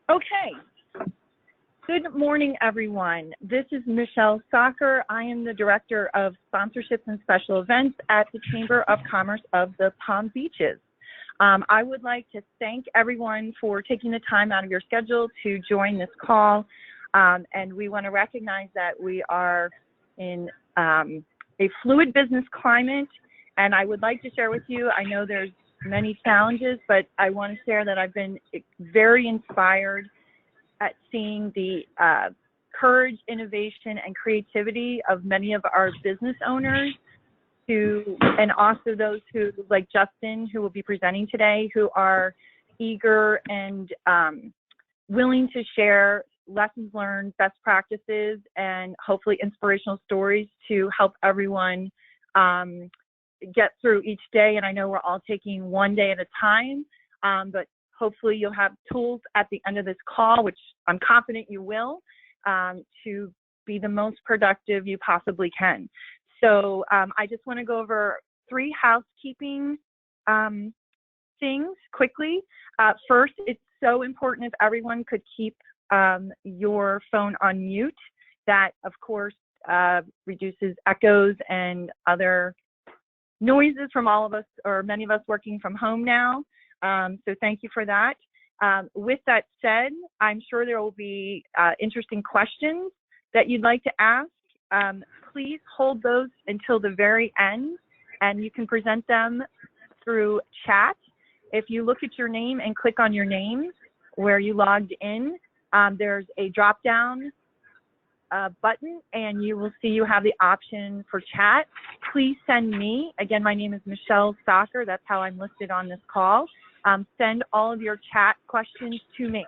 Okay. Good morning, everyone. This is Michelle Stocker. I am the Director of Sponsorships and Special Events at the Chamber of Commerce of the Palm Beaches. I would like to thank everyone for taking the time out of your schedule to join this call. And we want to recognize that we are in a fluid business climate. And I would like to share with you, I know there's many challenges, but I want to share that I've been very inspired at seeing the courage, innovation, and creativity of many of our business owners and also those who, like Justin, who will be presenting today, who are eager and willing to share lessons learned, best practices, and hopefully inspirational stories to help everyone get through each day. And I know we're all taking one day at a time, but hopefully you'll have tools at the end of this call, which I'm confident you will, to be the most productive you possibly can. So I just want to go over 3 housekeeping things quickly. First, it's so important if everyone could keep your phone on mute. That, of course, reduces echoes and other noises from all of us, or many of us, working from home now. So thank you for that. With that said, I'm sure there will be interesting questions that you'd like to ask. Please hold those until the very end, and you can present them through chat. If you look at your name and click on your name where you logged in, there's a drop-down button, and you will see you have the option for chat. Please send me, again, my name is Michelle Stocker, that's how I'm listed on this call. Send all of your chat questions to me,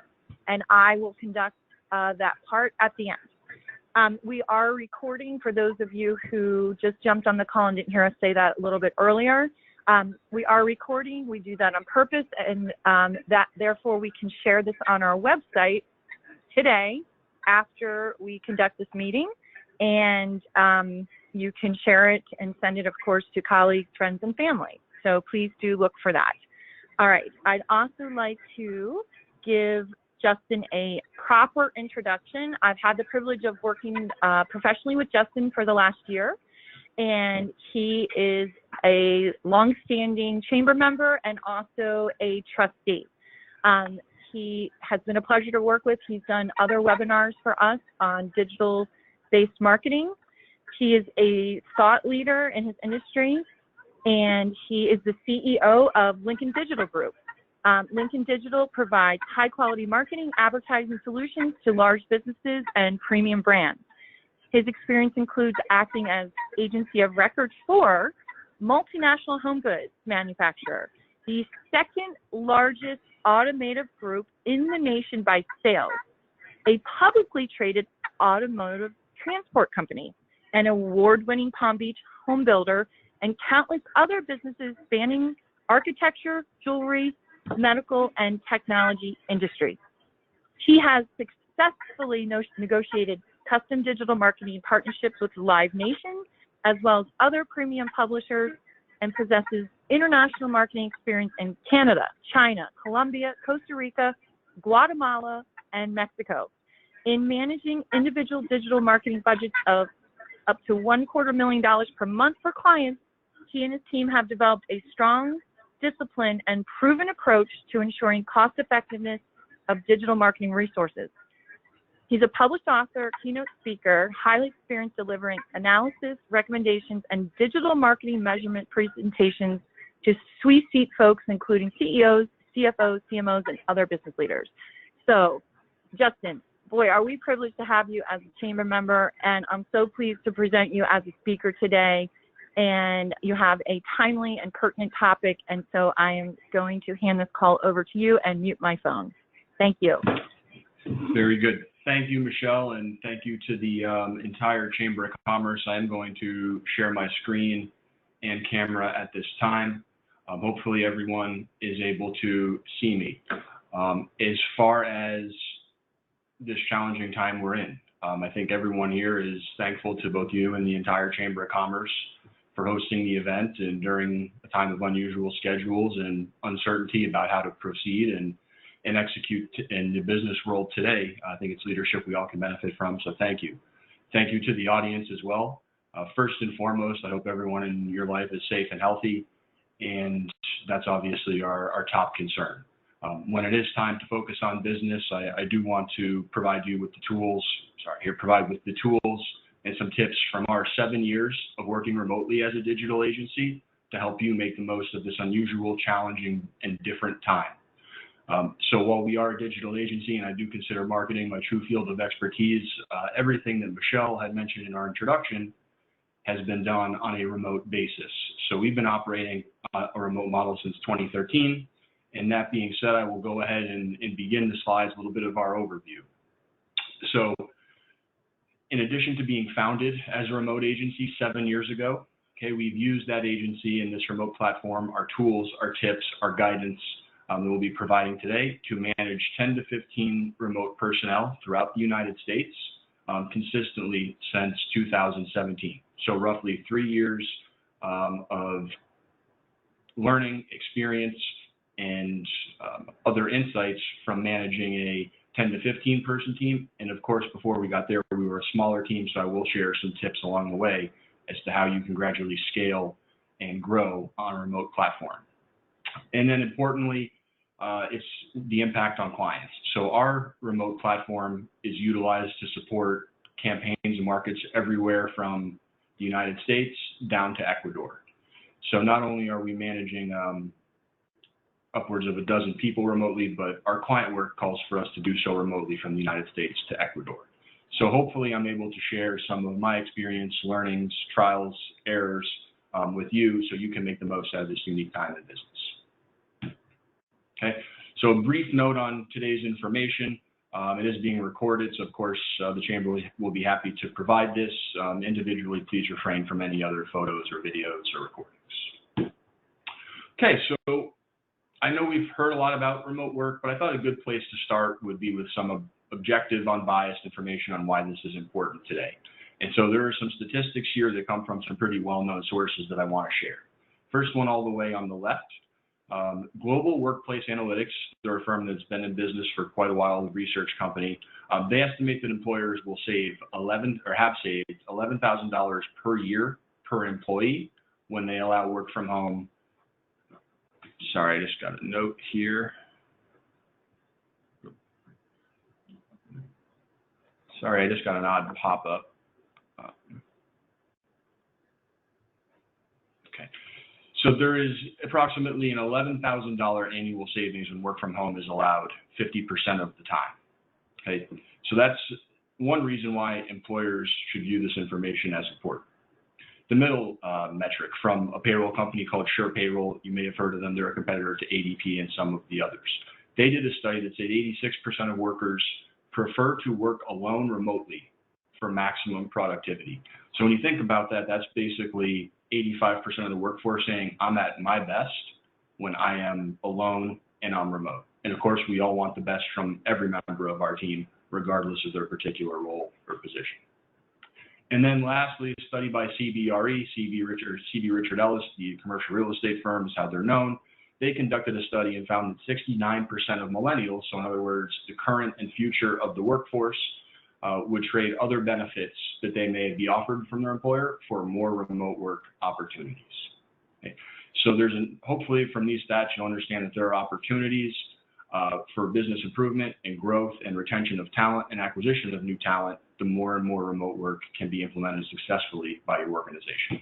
and I will conduct that part at the end. We are recording, for those of you who just jumped on the call and didn't hear us say that a little bit earlier. We are recording, we do that on purpose, and that therefore we can share this on our website today after we conduct this meeting, and you can share it and send it, of course, to colleagues, friends, and family. So please do look for that. All right, I'd also like to give Justin a proper introduction. I've had the privilege of working professionally with Justin for the last year, and he is a longstanding chamber member and also a trustee. He has been a pleasure to work with. He's done other webinars for us on digital-based marketing. He is a thought leader in his industry, and he is the CEO of Lincoln Digital Group. Lincoln Digital provides high-quality marketing, advertising solutions to large businesses and premium brands. His experience includes acting as agency of record for multinational home goods manufacturer, the second largest automotive group in the nation by sales, a publicly traded automotive transport company, an award-winning Palm Beach home builder, and countless other businesses spanning architecture, jewelry, medical, and technology industries. He has successfully negotiated custom digital marketing partnerships with LiveNation, as well as other premium publishers, and possesses international marketing experience in Canada, China, Colombia, Costa Rica, Guatemala, and Mexico. In managing individual digital marketing budgets of up to $250,000 per month for clients, he and his team have developed a strong, disciplined, and proven approach to ensuring cost effectiveness of digital marketing resources. He's a published author, keynote speaker, highly experienced delivering analysis, recommendations, and digital marketing measurement presentations to C-suite folks, including CEOs, CFOs, CMOs, and other business leaders. So, Justin, boy, are we privileged to have you as a chamber member, and I'm so pleased to present you as a speaker today. And you have a timely and pertinent topic, and so I am going to hand this call over to you and mute my phone. Thank you. Very good. Thank you, Michelle, and thank you to the entire Chamber of Commerce. I am going to share my screen and camera at this time. Hopefully everyone is able to see me. As far as this challenging time we're in, I think everyone here is thankful to both you and the entire Chamber of Commerce for hosting the event, and during a time of unusual schedules and uncertainty about how to proceed. And and execute in the business world today. I think it's leadership we all can benefit from, so thank you. Thank you to the audience as well. First and foremost, I hope everyone in your life is safe and healthy, and that's obviously our top concern. When it is time to focus on business, I do want to provide you with the tools, and some tips from our 7 years of working remotely as a digital agency to help you make the most of this unusual, challenging, and different time. So while we are a digital agency, and I do consider marketing my true field of expertise, everything that Michelle had mentioned in our introduction has been done on a remote basis. So we've been operating a remote model since 2013. And that being said, I will go ahead and begin the slides, a little bit of our overview. So in addition to being founded as a remote agency 7 years ago, okay, we've used that agency and this remote platform, our tools, our tips, our guidance that we'll be providing today to manage 10 to 15 remote personnel throughout the United States consistently since 2017. So roughly 3 years of learning, experience, and other insights from managing a 10 to 15 person team. And of course, before we got there, we were a smaller team, so I will share some tips along the way as to how you can gradually scale and grow on a remote platform. And then importantly, it's the impact on clients. So our remote platform is utilized to support campaigns and markets everywhere from the United States down to Ecuador. So not only are we managing upwards of a dozen people remotely, but our client work calls for us to do so remotely from the United States to Ecuador. So hopefully I'm able to share some of my experience, learnings, trials, errors with you so you can make the most out of this unique time in business. Okay, so a brief note on today's information. It is being recorded, so of course the Chamber will be happy to provide this. Individually, please refrain from any other photos or videos or recordings. Okay, so I know we've heard a lot about remote work, but I thought a good place to start would be with some objective, unbiased information on why this is important today. And so there are some statistics here that come from some pretty well-known sources that I want to share. First one all the way on the left, Global Workplace Analytics, they're a firm that's been in business for quite a while, a research company. They estimate that employers will save have saved $11,000 per year per employee when they allow work from home. Sorry, I just got a note here. Sorry, I just got an odd pop-up. Okay, so there is approximately an $11,000 annual savings when work from home is allowed 50% of the time. Okay, so that's one reason why employers should view this information as important. The middle metric from a payroll company called Sure Payroll, you may have heard of them. They're a competitor to ADP and some of the others. They did a study that said 86% of workers prefer to work alone remotely for maximum productivity. So when you think about that, that's basically 85% of the workforce saying, I'm at my best when I am alone and I'm remote. And of course, we all want the best from every member of our team, regardless of their particular role or position. And then lastly, a study by CBRE, CB Richard Ellis, the commercial real estate firm is how they're known. They conducted a study and found that 69% of millennials, so in other words, the current and future of the workforce, would trade other benefits that they may be offered from their employer for more remote work opportunities. Okay. So hopefully from these stats, you'll understand that there are opportunities for business improvement and growth and retention of talent and acquisition of new talent. The more and more remote work can be implemented successfully by your organization.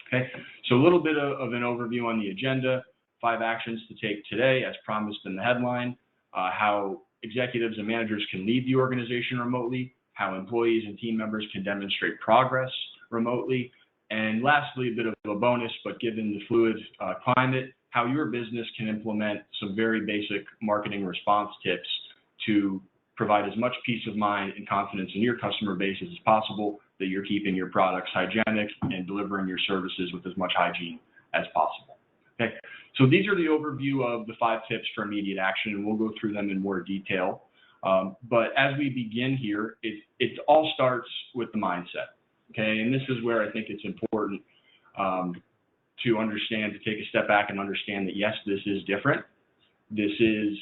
Okay, so a little bit of an overview on the agenda, 5 actions to take today as promised in the headline, how executives and managers can lead the organization remotely, how employees and team members can demonstrate progress remotely, and lastly, a bit of a bonus, but given the fluid climate, how your business can implement some very basic marketing response tips to provide as much peace of mind and confidence in your customer base as possible, that you're keeping your products hygienic and delivering your services with as much hygiene as possible. Okay, so these are the overview of the 5 tips for immediate action, and we'll go through them in more detail. But as we begin here, it all starts with the mindset. Okay, and this is where I think it's important to understand, to take a step back and understand that yes, this is different. This is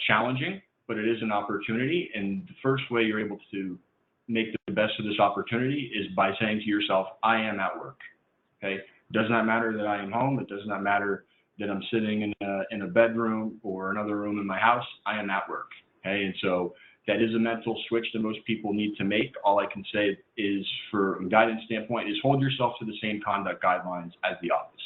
challenging, but it is an opportunity. And the first way you're able to make the best of this opportunity is by saying to yourself, I am at work. Okay? It does not matter that I am home. It does not matter that I'm sitting in a bedroom or another room in my house. I am at work. Okay? And so that is a mental switch that most people need to make. All I can say is, from a guidance standpoint, is hold yourself to the same conduct guidelines as the office.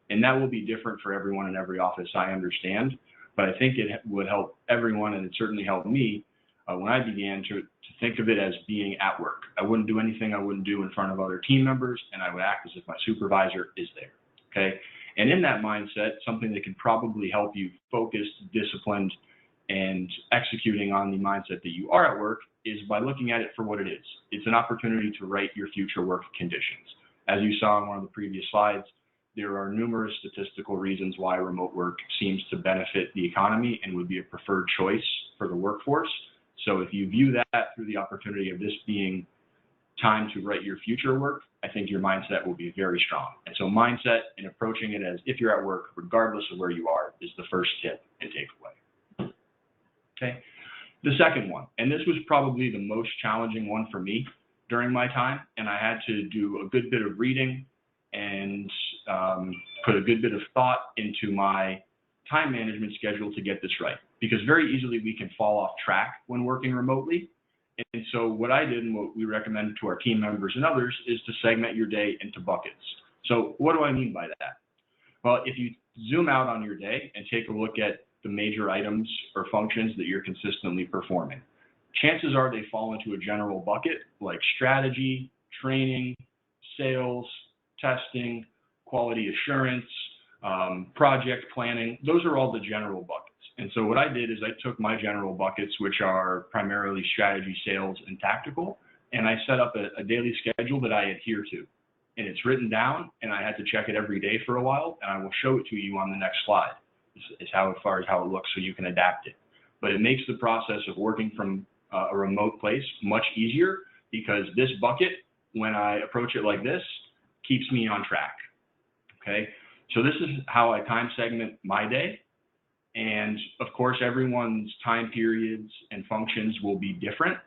And that will be different for everyone in every office, I understand. But I think it would help everyone, and it certainly helped me when I began to think of it as being at work. I wouldn't do anything I wouldn't do in front of other team members, and I would act as if my supervisor is there. Okay? And in that mindset, something that can probably help you focused, disciplined, and executing on the mindset that you are at work is by looking at it for what it is. It's an opportunity to write your future work conditions. As you saw in one of the previous slides, there are numerous statistical reasons why remote work seems to benefit the economy and would be a preferred choice for the workforce. So if you view that through the opportunity of this being time to write your future work, I think your mindset will be very strong. And so mindset and approaching it as if you're at work, regardless of where you are, is the first tip and takeaway. Okay. The second one, and this was probably the most challenging one for me during my time, and I had to do a good bit of reading and put a good bit of thought into my time management schedule to get this right. Because very easily we can fall off track when working remotely. And so what I did and what we recommend to our team members and others is to segment your day into buckets. So what do I mean by that? Well, if you zoom out on your day and take a look at the major items or functions that you're consistently performing, chances are they fall into a general bucket like strategy, training, sales, testing, quality assurance, project planning. Those are all the general buckets. And so what I did is I took my general buckets, which are primarily strategy, sales, and tactical, and I set up a daily schedule that I adhere to. And it's written down, and I had to check it every day for a while, and I will show it to you on the next slide. Is how, as far as how it looks, so you can adapt it. But it makes the process of working from a remote place much easier, because this bucket, when I approach it like this, keeps me on track. Okay, so this is how I time segment my day. And of course, everyone's time periods and functions will be different.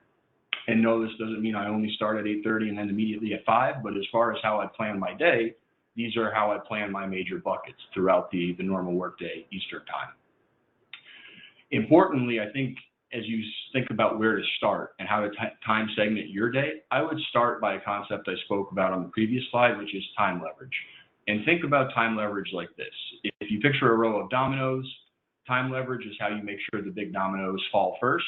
And no, this doesn't mean I only start at 8:30 and then immediately at 5, but as far as how I plan my day, these are how I plan my major buckets throughout the normal workday Eastern time. Importantly, I think as you think about where to start and how to time segment your day, I would start by a concept I spoke about on the previous slide, which is time leverage. And think about time leverage like this. If you picture a row of dominoes, time leverage is how you make sure the big dominoes fall first.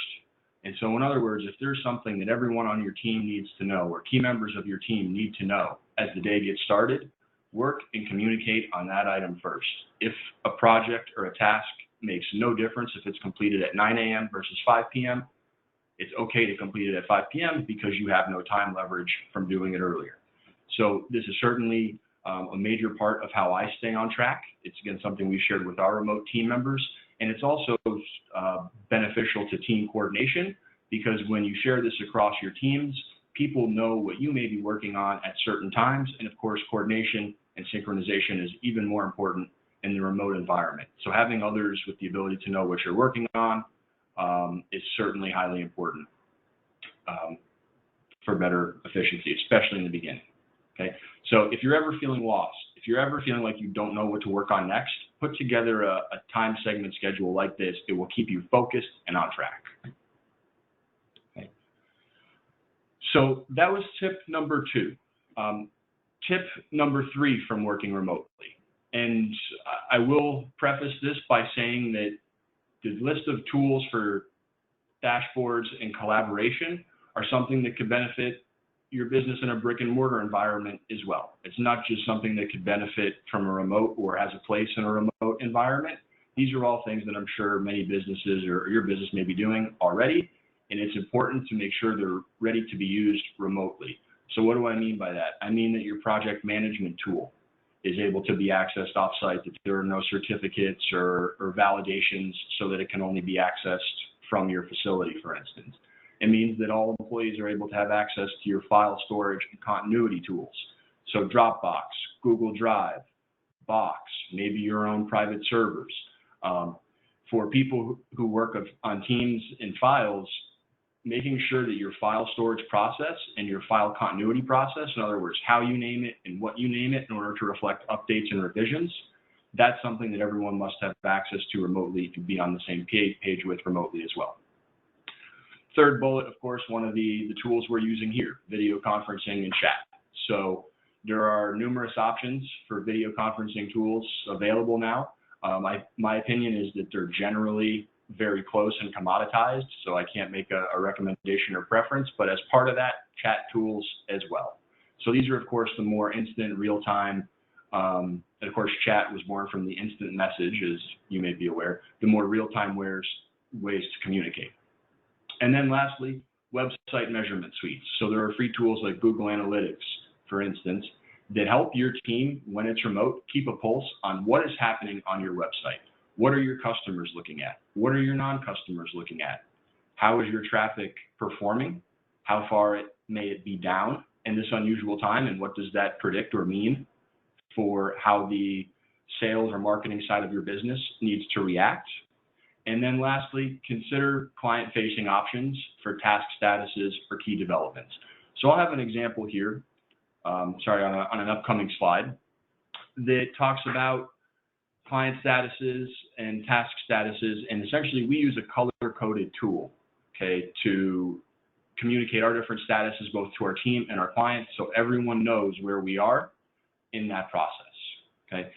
And so in other words, if there's something that everyone on your team needs to know, or key members of your team need to know as the day gets started, work and communicate on that item first. If a project or a task makes no difference if it's completed at 9 a.m. versus 5 p.m., it's okay to complete it at 5 p.m. because you have no time leverage from doing it earlier. So this is certainly a major part of how I stay on track. It's, again, something we shared with our remote team members. And it's also beneficial to team coordination, because when you share this across your teams, people know what you may be working on at certain times. And of course, coordination and synchronization is even more important in the remote environment. So having others with the ability to know what you're working on is certainly highly important for better efficiency, especially in the beginning. Okay, so if you're ever feeling lost, if you're ever feeling like you don't know what to work on next, put together a time segment schedule like this. It will keep you focused and on track. Okay. So that was tip number 2. Tip number 3 from working remotely. And I will preface this by saying that the list of tools for dashboards and collaboration are something that could benefit your business in a brick and mortar environment as well. It's not just something that could benefit from a remote or has a place in a remote environment. These are all things that I'm sure many businesses or your business may be doing already, and it's important to make sure they're ready to be used remotely. So what do I mean by that? I mean that your project management tool is able to be accessed offsite, that there are no certificates or validations so that it can only be accessed from your facility, for instance. It means that all employees are able to have access to your file storage and continuity tools. So Dropbox, Google Drive, Box, maybe your own private servers. For people who work on teams and files, making sure that your file storage process and your file continuity process, in other words, how you name it and what you name it in order to reflect updates and revisions, that's something that everyone must have access to remotely to be on the same page with remotely as well. Third bullet, of course, one of the tools we're using here, video conferencing and chat. So there are numerous options for video conferencing tools available now. My opinion is that they're generally very close and commoditized, so I can't make a recommendation or preference, but as part of that, chat tools as well. So these are, of course, the more instant, real-time, and of course, chat was born from the instant message, as you may be aware, the more real-time ways to communicate. And then lastly, website measurement suites. So there are free tools like Google Analytics, for instance, that help your team, when it's remote, keep a pulse on what is happening on your website. What are your customers looking at? What are your non-customers looking at? How is your traffic performing? How far may it be down in this unusual time? And what does that predict or mean for how the sales or marketing side of your business needs to react? And then lastly, consider client-facing options for task statuses or key developments. So I'll have an example here, on an upcoming slide that talks about client statuses and task statuses, and essentially we use a color-coded tool, okay, to communicate our different statuses both to our team and our clients, so everyone knows where we are in that process, okay.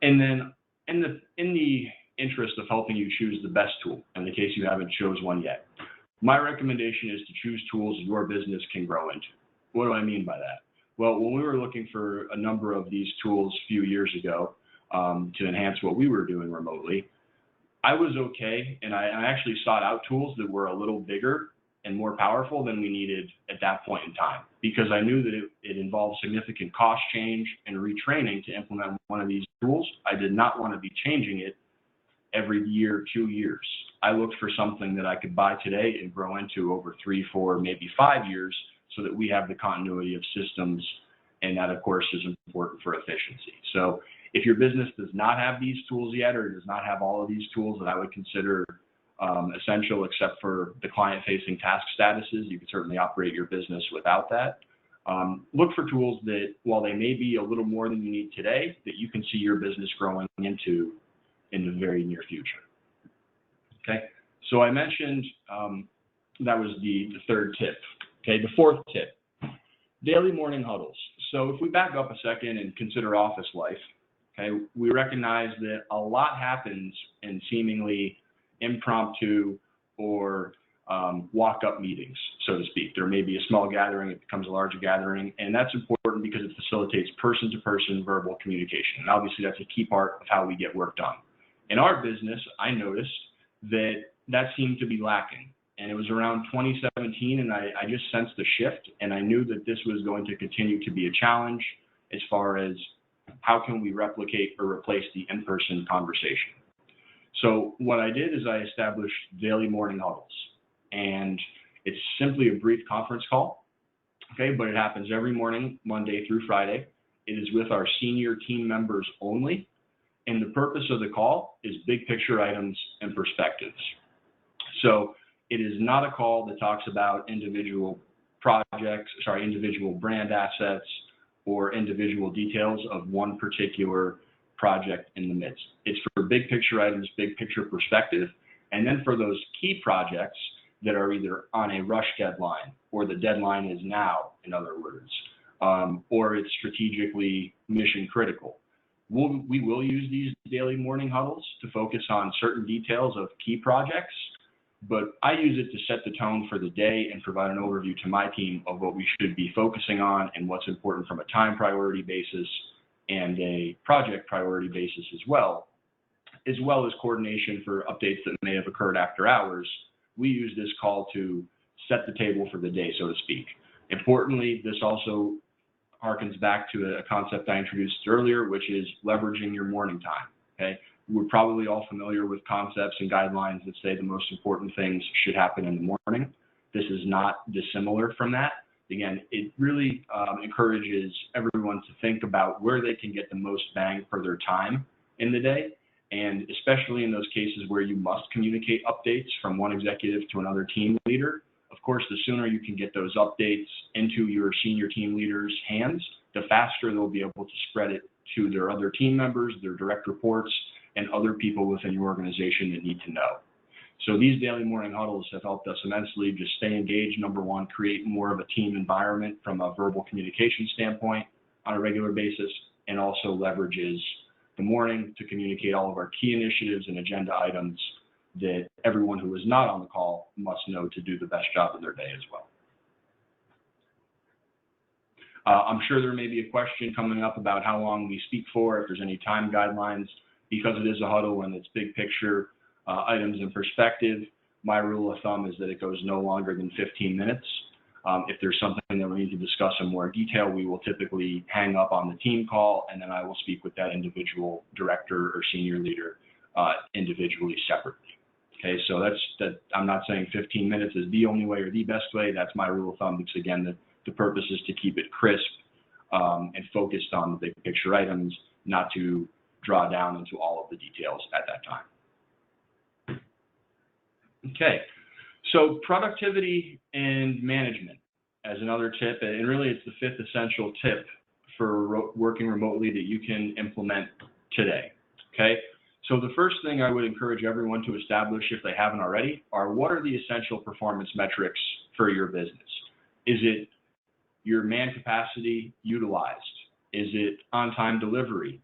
And then in the interest of helping you choose the best tool, in the case you haven't chose one yet, my recommendation is to choose tools your business can grow into. What do I mean by that? Well, when we were looking for a number of these tools a few years ago, to enhance what we were doing remotely, I was okay, and I actually sought out tools that were a little bigger and more powerful than we needed at that point in time, because I knew that it involved significant cost change and retraining to implement one of these tools. I did not want to be changing it every year, 2 years. I looked for something that I could buy today and grow into over 3, 4, maybe 5 years, so that we have the continuity of systems, and that, of course, is important for efficiency. So if your business does not have these tools yet, or does not have all of these tools that I would consider essential, except for the client-facing task statuses, you can certainly operate your business without that. Look for tools that, while they may be a little more than you need today, that you can see your business growing into in the very near future. Okay, so I mentioned that was the third tip. Okay, the fourth tip, daily morning huddles. So if we back up a second and consider office life, okay, we recognize that a lot happens in seemingly impromptu or walk-up meetings, so to speak. There may be a small gathering, it becomes a larger gathering, and that's important because it facilitates person-to-person verbal communication. And obviously, that's a key part of how we get work done. In our business, I noticed that seemed to be lacking. And it was around 2017, and I just sensed the shift, and I knew that this was going to continue to be a challenge as far as how can we replicate or replace the in-person conversation. So what I did is I established daily morning huddles, and it's simply a brief conference call, okay, but it happens every morning, Monday through Friday. It is with our senior team members only, and the purpose of the call is big picture items and perspectives. So it is not a call that talks about individual brand assets or individual details of one particular project in the midst. It's for big picture items, big picture perspective, and then for those key projects that are either on a rush deadline or the deadline is now, in other words, or it's strategically mission critical. We will use these daily morning huddles to focus on certain details of key projects, but I use it to set the tone for the day and provide an overview to my team of what we should be focusing on and what's important from a time priority basis and a project priority basis as well as coordination for updates that may have occurred after hours. We use this call to set the table for the day, so to speak. Importantly, this also harkens back to a concept I introduced earlier, which is leveraging your morning time, okay? We're probably all familiar with concepts and guidelines that say the most important things should happen in the morning. This is not dissimilar from that. Again, it really encourages everyone to think about where they can get the most bang for their time in the day And especially in those cases where you must communicate updates from one executive to another team leader, of course, the sooner you can get those updates into your senior team leaders' hands, the faster they'll be able to spread it to their other team members, their direct reports, and other people within your organization that need to know. So these daily morning huddles have helped us immensely. Just stay engaged, number one, create more of a team environment from a verbal communication standpoint on a regular basis, and also leverages the morning to communicate all of our key initiatives and agenda items that everyone who is not on the call must know to do the best job of their day as well. I'm sure there may be a question coming up about how long we speak for, if there's any time guidelines. Because it is a huddle and it's big picture items in perspective, my rule of thumb is that it goes no longer than 15 minutes. If there's something that we need to discuss in more detail, we will typically hang up on the team call, and then I will speak with that individual director or senior leader individually separately. Okay, so I'm not saying 15 minutes is the only way or the best way. That's my rule of thumb, because again, the purpose is to keep it crisp and focused on the big picture items, not to draw down into all of the details at that time. Okay, so productivity and management as another tip, and really it's the fifth essential tip for working remotely that you can implement today. Okay, so the first thing I would encourage everyone to establish, if they haven't already, are what are the essential performance metrics for your business? Is it your man capacity utilized? Is it on-time delivery?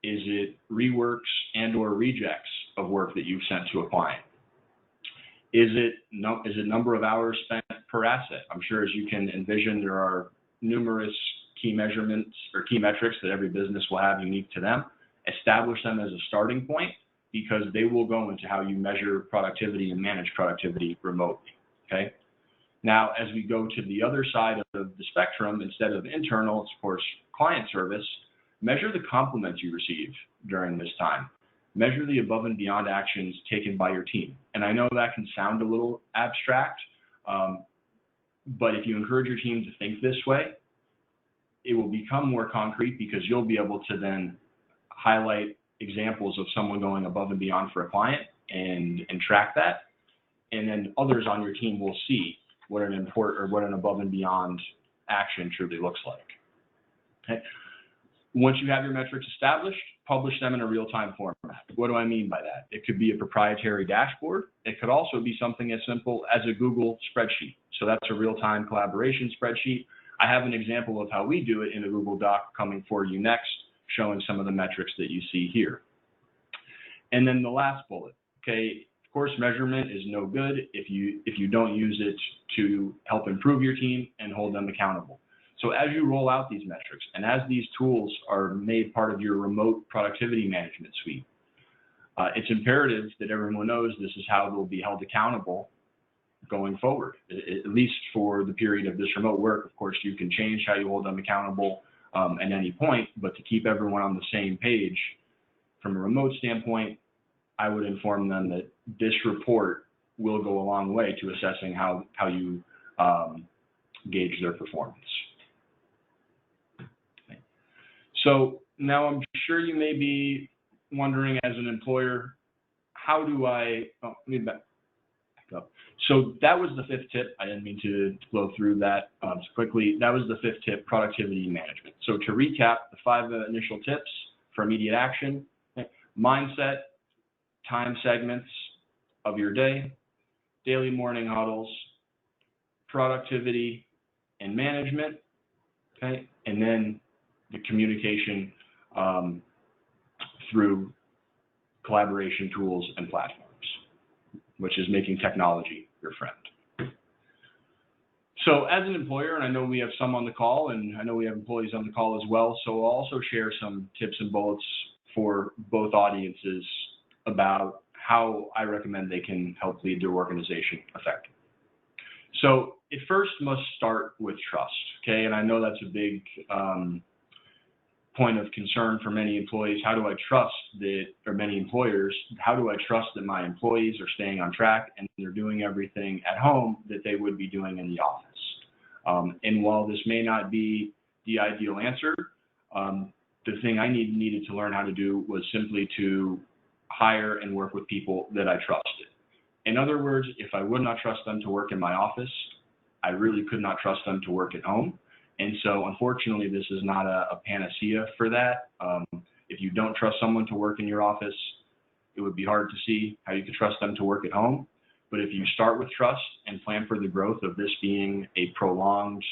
Is it reworks and or rejects of work that you've sent to a client? Is it number of hours spent per asset? I'm sure, as you can envision, there are numerous key measurements or key metrics that every business will have unique to them. Establish them as a starting point, because they will go into how you measure productivity and manage productivity remotely. Okay. Now, as we go to the other side of the spectrum, instead of internal, it's of course client service. Measure the compliments you receive during this time. Measure the above and beyond actions taken by your team. And I know that can sound a little abstract, but if you encourage your team to think this way, it will become more concrete, because you'll be able to then highlight examples of someone going above and beyond for a client and track that. And then others on your team will see what an above and beyond action truly looks like. Okay. Once you have your metrics established, publish them in a real-time format. What do I mean by that? It could be a proprietary dashboard. It could also be something as simple as a Google spreadsheet. So that's a real-time collaboration spreadsheet. I have an example of how we do it in a Google Doc coming for you next, showing some of the metrics that you see here. And then the last bullet, okay, of course, measurement is no good if you don't use it to help improve your team and hold them accountable. So as you roll out these metrics, and as these tools are made part of your remote productivity management suite, it's imperative that everyone knows this is how they'll be held accountable going forward, at least for the period of this remote work. Of course, you can change how you hold them accountable at any point, but to keep everyone on the same page from a remote standpoint, I would inform them that this report will go a long way to assessing how you gauge their performance. Okay. So now I'm sure you may be wondering, as an employer, how do I, let me back up. So that was the fifth tip. I didn't mean to flow through that so quickly. That was the fifth tip, productivity management. So to recap, the 5 initial tips for immediate action: okay, mindset, time segments of your day, daily morning huddles, productivity and management, okay, and then the communication through collaboration tools and platforms, which is making technology your friend. So as an employer, and I know we have some on the call, and I know we have employees on the call as well, so I'll also share some tips and bullets for both audiences about how I recommend they can help lead their organization effectively. So it first must start with trust, okay? And I know that's a big point of concern for many employees. How do I trust that, or many employers, how do I trust that my employees are staying on track and they're doing everything at home that they would be doing in the office? And while this may not be the ideal answer, the thing I needed to learn how to do was simply to hire and work with people that I trusted. In other words, if I would not trust them to work in my office, I really could not trust them to work at home. And so unfortunately, this is not a panacea for that. If you don't trust someone to work in your office, it would be hard to see how you could trust them to work at home. But if you start with trust and plan for the growth of this being a prolonged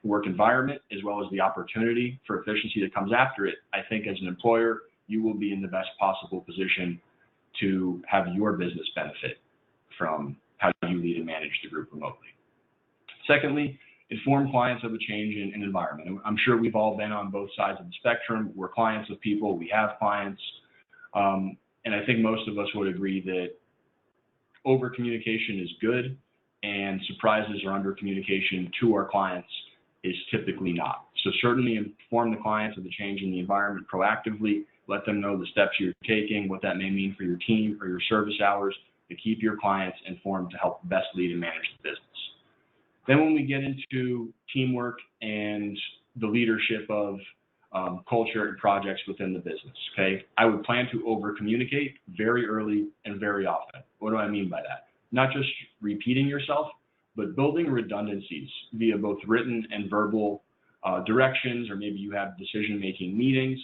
work environment, as well as the opportunity for efficiency that comes after it, I think as an employer, you will be in the best possible position to have your business benefit from how you lead and manage the group remotely. Secondly, inform clients of a change in environment. I'm sure we've all been on both sides of the spectrum. We're clients of people, we have clients, and I think most of us would agree that over communication is good, and surprises or under communication to our clients is typically not. So certainly inform the clients of the change in the environment proactively, let them know the steps you're taking, what that may mean for your team or your service hours, to keep your clients informed to help best lead and manage the business. Then when we get into teamwork and the leadership of culture and projects within the business, okay, I would plan to over-communicate very early and very often. What do I mean by that? Not just repeating yourself, but building redundancies via both written and verbal directions, or maybe you have decision-making meetings.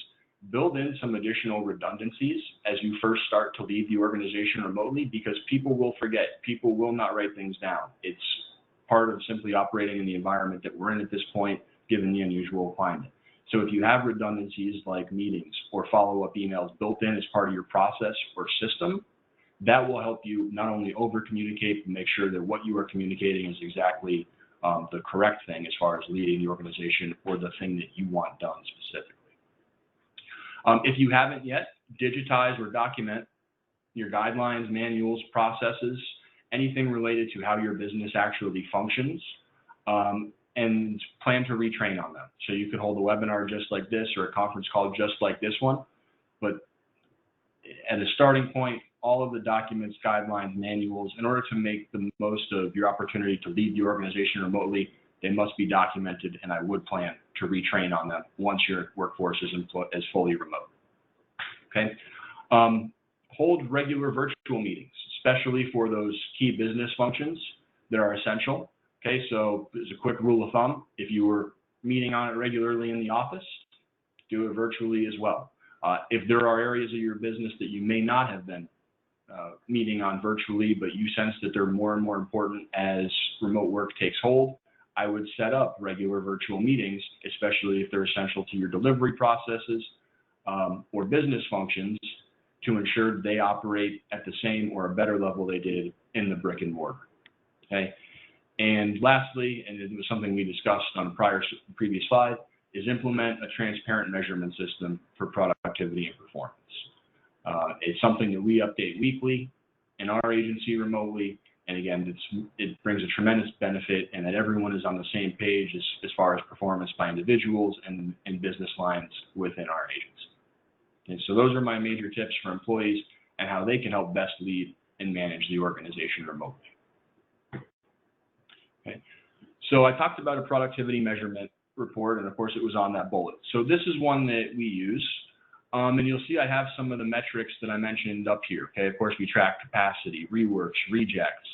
Build in some additional redundancies as you first start to lead the organization remotely, because people will forget. People will not write things down. It's part of simply operating in the environment that we're in at this point, given the unusual climate. So if you have redundancies like meetings or follow-up emails built in as part of your process or system, that will help you not only over-communicate, but make sure that what you are communicating is exactly the correct thing as far as leading the organization or the thing that you want done specifically. If you haven't yet, digitize or document your guidelines, manuals, processes, anything related to how your business actually functions, and plan to retrain on them. So you could hold a webinar just like this or a conference call just like this one, but at a starting point, all of the documents, guidelines, manuals, in order to make the most of your opportunity to lead the organization remotely, they must be documented, and I would plan to retrain on them once your workforce is fully remote. Okay. Hold regular virtual meetings, especially for those key business functions that are essential. Okay, so as a quick rule of thumb, if you were meeting on it regularly in the office, do it virtually as well. If there are areas of your business that you may not have been meeting on virtually, but you sense that they're more and more important as remote work takes hold, I would set up regular virtual meetings, especially if they're essential to your delivery processes or business functions, to ensure that they operate at the same or a better level they did in the brick and mortar. Okay. And lastly, and it was something we discussed on the previous slide, is implement a transparent measurement system for productivity and performance. It's something that we update weekly in our agency remotely. And again, it brings a tremendous benefit, and that everyone is on the same page as far as performance by individuals and business lines within our agency. And so those are my major tips for employees and how they can help best lead and manage the organization remotely. Okay. So I talked about a productivity measurement report, and of course it was on that bullet. So this is one that we use, and you'll see I have some of the metrics that I mentioned up here. Okay, of course we track capacity, reworks, rejects.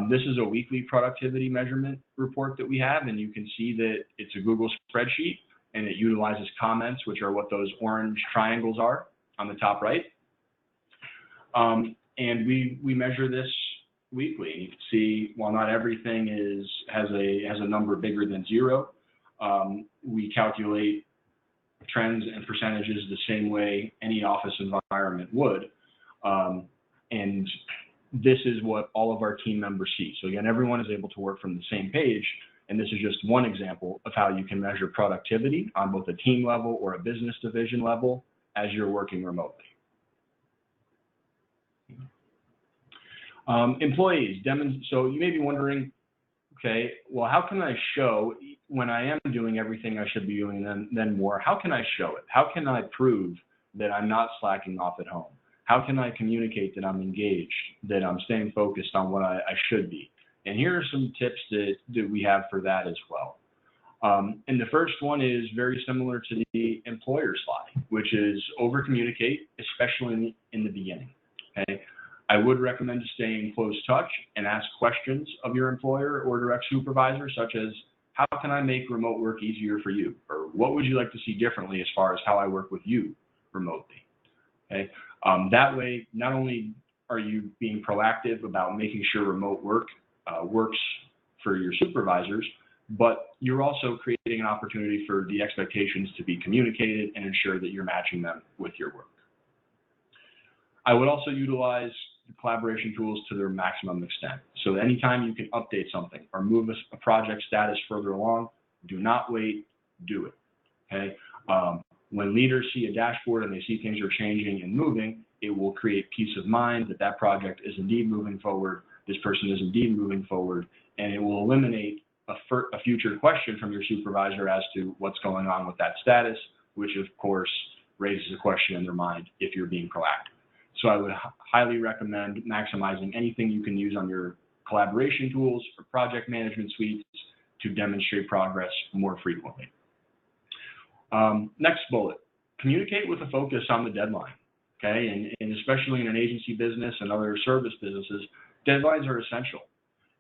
This is a weekly productivity measurement report that we have, and you can see that it's a Google spreadsheet, and it utilizes comments, which are what those orange triangles are on the top right. And we measure this weekly. You can see, while not everything has a number bigger than 0, we calculate trends and percentages the same way any office environment would. And this is what all of our team members see. So again, everyone is able to work from the same page. And this is just one example of how you can measure productivity on both a team level or a business division level as you're working remotely. Employees, so you may be wondering, okay, well, how can I show when I am doing everything I should be doing then more? How can I show it? How can I prove that I'm not slacking off at home? How can I communicate that I'm engaged, that I'm staying focused on what I should be? And here are some tips that we have for that as well. And the first one is very similar to the employer slide, which is over-communicate, especially in the beginning. Okay? I would recommend to stay in close touch and ask questions of your employer or direct supervisor, such as, how can I make remote work easier for you? Or what would you like to see differently as far as how I work with you remotely? Okay? That way, not only are you being proactive about making sure remote work works for your supervisors, but you're also creating an opportunity for the expectations to be communicated and ensure that you're matching them with your work. I would also utilize the collaboration tools to their maximum extent. So anytime you can update something or move a project status further along, do not wait, do it. Okay? When leaders see a dashboard and they see things are changing and moving, it will create peace of mind that that project is indeed moving forward, this person is indeed moving forward, and it will eliminate a future question from your supervisor as to what's going on with that status, which of course raises a question in their mind if you're being proactive. So I would highly recommend maximizing anything you can use on your collaboration tools or project management suites to demonstrate progress more frequently. Next bullet, communicate with a focus on the deadline. Okay, and especially in an agency business and other service businesses, deadlines are essential.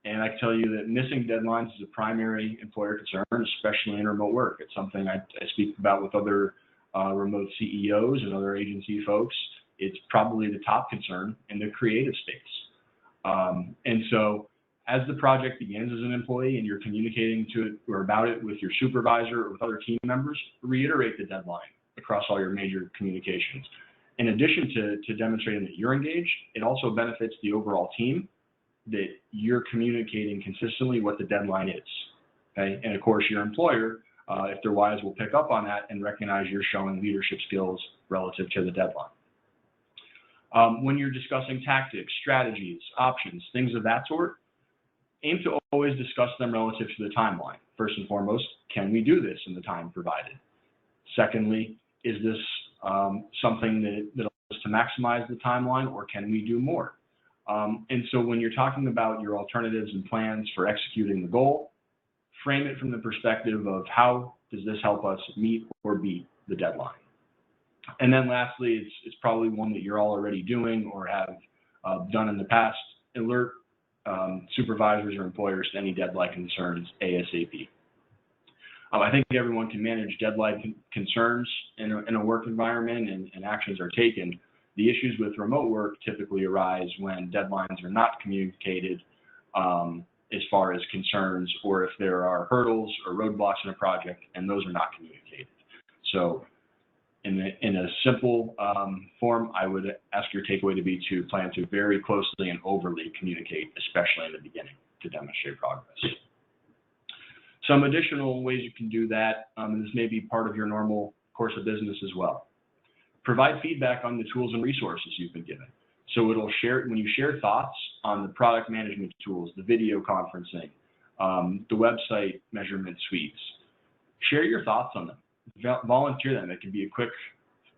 And I can tell you that missing deadlines is a primary employer concern, especially in remote work. It's something I speak about with other remote CEOs and other agency folks. It's probably the top concern in the creative space. And so as the project begins as an employee and you're communicating to it or about it with your supervisor or with other team members, reiterate the deadline across all your major communications. In addition to demonstrating that you're engaged, it also benefits the overall team that you're communicating consistently what the deadline is. Okay? And of course, your employer, if they're wise, will pick up on that and recognize you're showing leadership skills relative to the deadline. When you're discussing tactics, strategies, options, things of that sort, aim to always discuss them relative to the timeline. First and foremost, can we do this in the time provided? Secondly, is this something that allows us to maximize the timeline, or can we do more? And so when you're talking about your alternatives and plans for executing the goal, frame it from the perspective of how does this help us meet or beat the deadline? And then lastly, it's probably one that you're all already doing or have done in the past. Alert supervisors or employers to any deadline concerns ASAP. I think everyone can manage deadline concerns in a work environment and actions are taken. The issues with remote work typically arise when deadlines are not communicated as far as concerns, or if there are hurdles or roadblocks in a project and those are not communicated. So in a simple form, I would ask your takeaway to be to plan to very closely and overly communicate, especially in the beginning, to demonstrate progress. Some additional ways you can do that, and this may be part of your normal course of business as well. Provide feedback on the tools and resources you've been given. So it'll share, when you share thoughts on the product management tools, the video conferencing, the website measurement suites, share your thoughts on them. Volunteer them. It could be a quick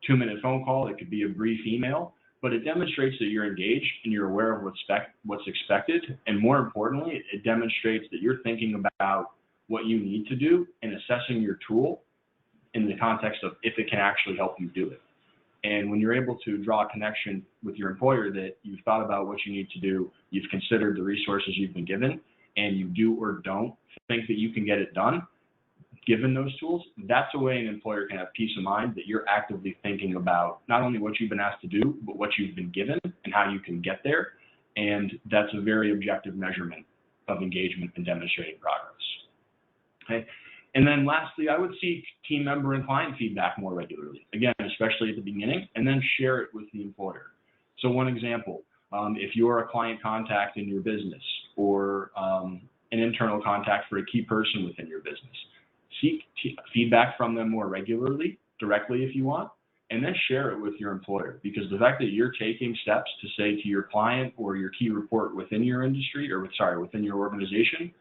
2-minute phone call. It could be a brief email, but it demonstrates that you're engaged and you're aware of what's expected. And more importantly, it demonstrates that you're thinking about what you need to do and assessing your tool in the context of if it can actually help you do it. And when you're able to draw a connection with your employer that you've thought about what you need to do, you've considered the resources you've been given, and you do or don't think that you can get it done, given those tools, that's a way an employer can have peace of mind that you're actively thinking about not only what you've been asked to do, but what you've been given and how you can get there. And that's a very objective measurement of engagement and demonstrating progress. Okay. And then lastly, I would seek team member and client feedback more regularly, again, especially at the beginning, and then share it with the employer. So one example, if you're a client contact in your business or an internal contact for a key person within your business, seek feedback from them more regularly, directly if you want, and then share it with your employer. Because the fact that you're taking steps to say to your client or your key report within your industry, or within your organization,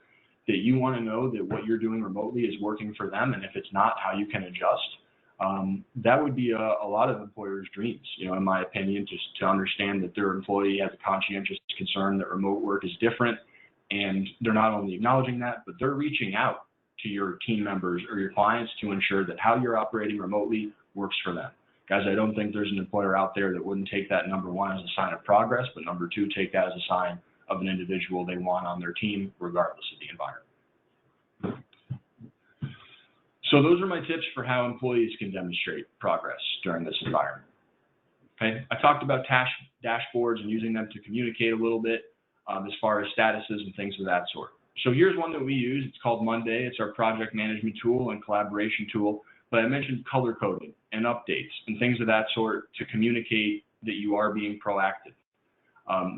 that you want to know that what you're doing remotely is working for them, and if it's not, how you can adjust. That would be a lot of employers' dreams, in my opinion, just to understand that their employee has a conscientious concern that remote work is different, and they're not only acknowledging that, but they're reaching out to your team members or your clients to ensure that how you're operating remotely works for them. Guys, I don't think there's an employer out there that wouldn't take that, number one, as a sign of progress, but number two, take that as a sign of an individual they want on their team, regardless of the environment. So those are my tips for how employees can demonstrate progress during this environment. Okay, I talked about dashboards and using them to communicate a little bit as far as statuses and things of that sort. So here's one that we use. It's called Monday. It's our project management tool and collaboration tool. But I mentioned color coding and updates and things of that sort to communicate that you are being proactive.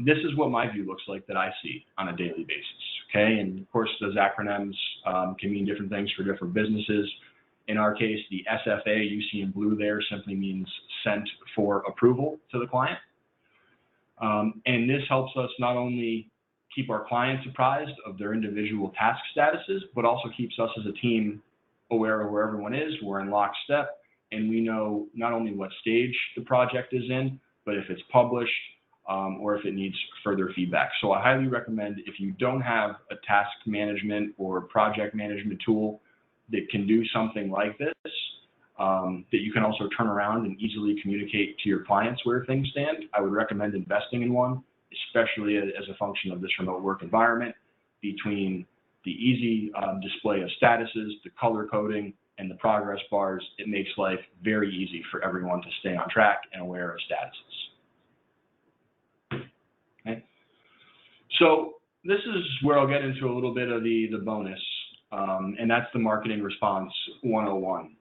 This is what my view looks like that I see on a daily basis, okay? And of course, those acronyms can mean different things for different businesses. In our case, the SFA you see in blue there simply means sent for approval to the client. And this helps us not only keep our clients apprised of their individual task statuses, but also keeps us as a team aware of where everyone is. We're in lockstep, and we know not only what stage the project is in, but if it's published or if it needs further feedback. So I highly recommend, if you don't have a task management or project management tool that can do something like this, that you can also turn around and easily communicate to your clients where things stand, I would recommend investing in one, especially as a function of this remote work environment. Between the easy display of statuses, the color coding, and the progress bars, it makes life very easy for everyone to stay on track and aware of statuses. Okay. So this is where I'll get into a little bit of the bonus, and that's the marketing response 101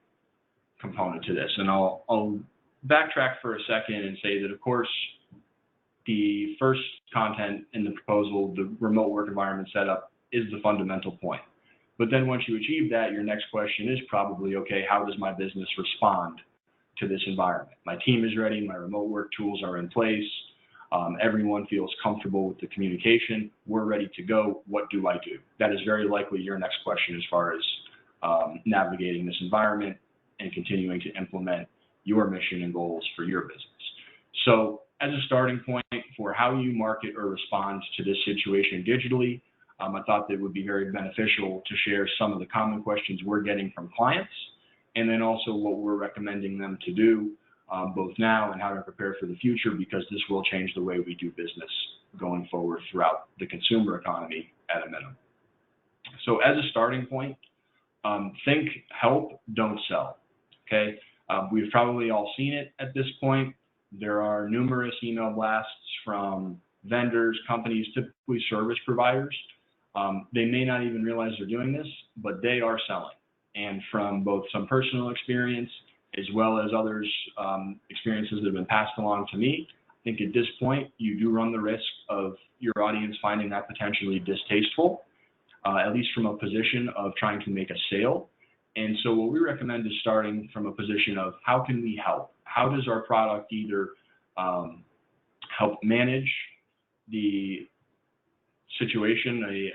component to this. And I'll backtrack for a second and say that, of course, the first content in the proposal, the remote work environment setup, is the fundamental point. But then once you achieve that, your next question is probably, okay, how does my business respond to this environment? My team is ready, my remote work tools are in place, everyone feels comfortable with the communication, we're ready to go, what do I do? That is very likely your next question as far as navigating this environment and continuing to implement your mission and goals for your business. So as a starting point for how you market or respond to this situation digitally, I thought that it would be very beneficial to share some of the common questions we're getting from clients, and then also what we're recommending them to do both now and how to prepare for the future, because this will change the way we do business going forward throughout the consumer economy at a minimum. So as a starting point, think help, don't sell, okay? We've probably all seen it at this point. There are numerous email blasts from vendors, companies, typically service providers. They may not even realize they're doing this, but they are selling. And from both some personal experience as well as others' experiences that have been passed along to me, I think at this point you do run the risk of your audience finding that potentially distasteful, at least from a position of trying to make a sale. And so what we recommend is starting from a position of how can we help? How does our product either help manage the situation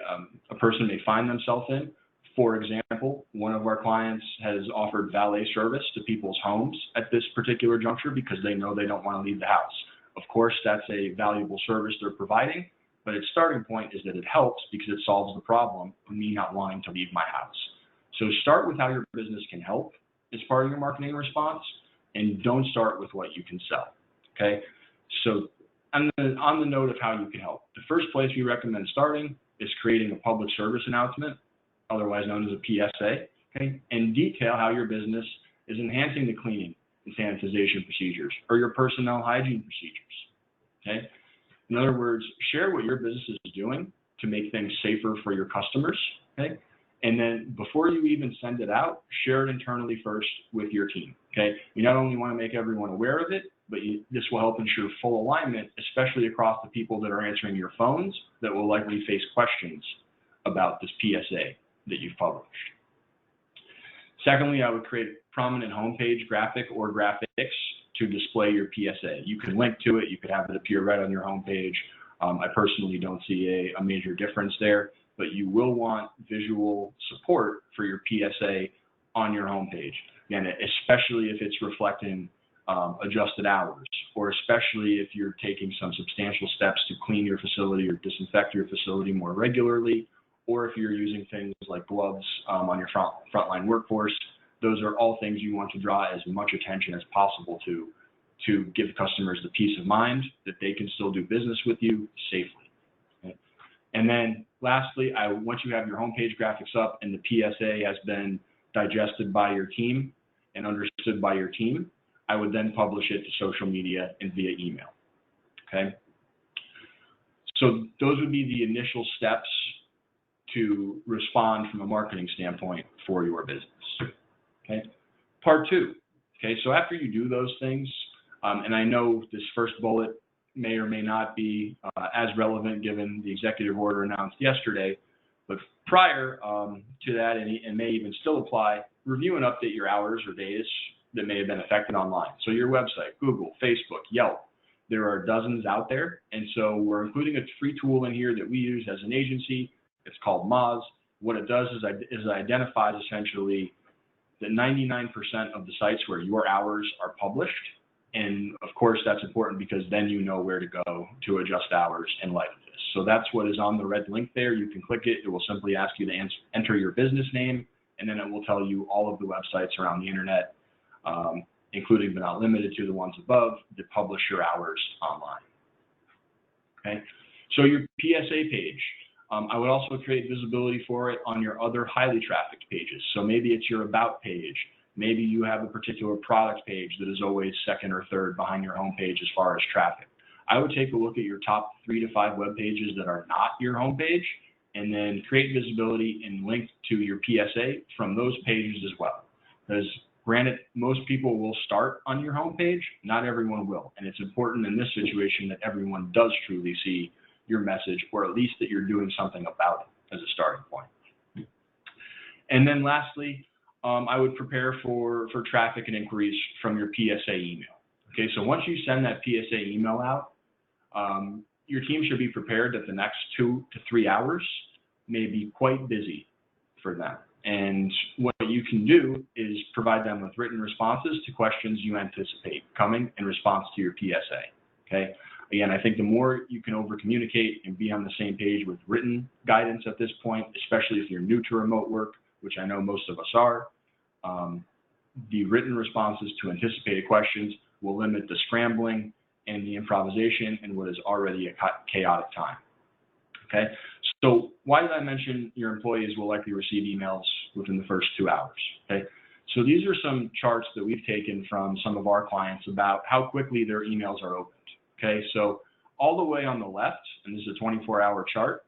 a person may find themselves in? For example, one of our clients has offered valet service to people's homes at this particular juncture because they know they don't want to leave the house. Of course, that's a valuable service they're providing, but its starting point is that it helps because it solves the problem of me not wanting to leave my house. So start with how your business can help as part of your marketing response, and don't start with what you can sell, okay? So on the note of how you can help, the first place we recommend starting is creating a public service announcement, otherwise known as a PSA, okay? And detail how your business is enhancing the cleaning and sanitization procedures or your personnel hygiene procedures, okay? In other words, share what your business is doing to make things safer for your customers, okay? And then before you even send it out, share it internally first with your team, okay? You not only want to make everyone aware of it, but this will help ensure full alignment, especially across the people that are answering your phones that will likely face questions about this PSA that you've published. Secondly, I would create a prominent homepage graphic or graphics to display your PSA. You could link to it, you could have it appear right on your homepage. I personally don't see a major difference there, but you will want visual support for your PSA on your homepage. Again, especially if it's reflecting adjusted hours, or especially if you're taking some substantial steps to clean your facility or disinfect your facility more regularly, or if you're using things like gloves on your frontline workforce, those are all things you want to draw as much attention as possible to give customers the peace of mind that they can still do business with you safely. Okay? And then lastly, once you have your homepage graphics up and the PSA has been digested by your team and understood by your team, I would then publish it to social media and via email. Okay? So those would be the initial steps to respond from a marketing standpoint for your business. Okay? Part two. Okay, so after you do those things, and I know this first bullet may or may not be as relevant given the executive order announced yesterday, but prior to that, and may even still apply, review and update your hours or days that may have been affected online. So your website, Google, Facebook, Yelp, there are dozens out there, and so we're including a free tool in here that we use as an agency. It's called Moz. What it does is it identifies essentially the 99% of the sites where your hours are published. And of course, that's important because then you know where to go to adjust hours in light of this. So that's what is on the red link there. You can click it. It will simply ask you to enter your business name, and then it will tell you all of the websites around the internet, including but not limited to the ones above, that publish your hours online. Okay, so your PSA page, I would also create visibility for it on your other highly trafficked pages. So maybe it's your about page. Maybe you have a particular product page that is always second or third behind your homepage as far as traffic. I would take a look at your top 3 to 5 web pages that are not your homepage, and then create visibility and link to your PSA from those pages as well. Because granted, most people will start on your homepage, not everyone will. And it's important in this situation that everyone does truly see your message, or at least that you're doing something about it as a starting point. And then lastly, I would prepare for traffic and inquiries from your PSA email. Okay, so once you send that PSA email out, your team should be prepared that the next 2 to 3 hours may be quite busy for them. And what you can do is provide them with written responses to questions you anticipate coming in response to your PSA. Okay, again, I think the more you can over communicate and be on the same page with written guidance at this point, especially if you're new to remote work, which I know most of us are, the written responses to anticipated questions will limit the scrambling and the improvisation in what is already a chaotic time. Okay, so why did I mention your employees will likely receive emails within the first 2 hours? Okay, so these are some charts that we've taken from some of our clients about how quickly their emails are opened. Okay, so all the way on the left, and this is a 24-hour chart,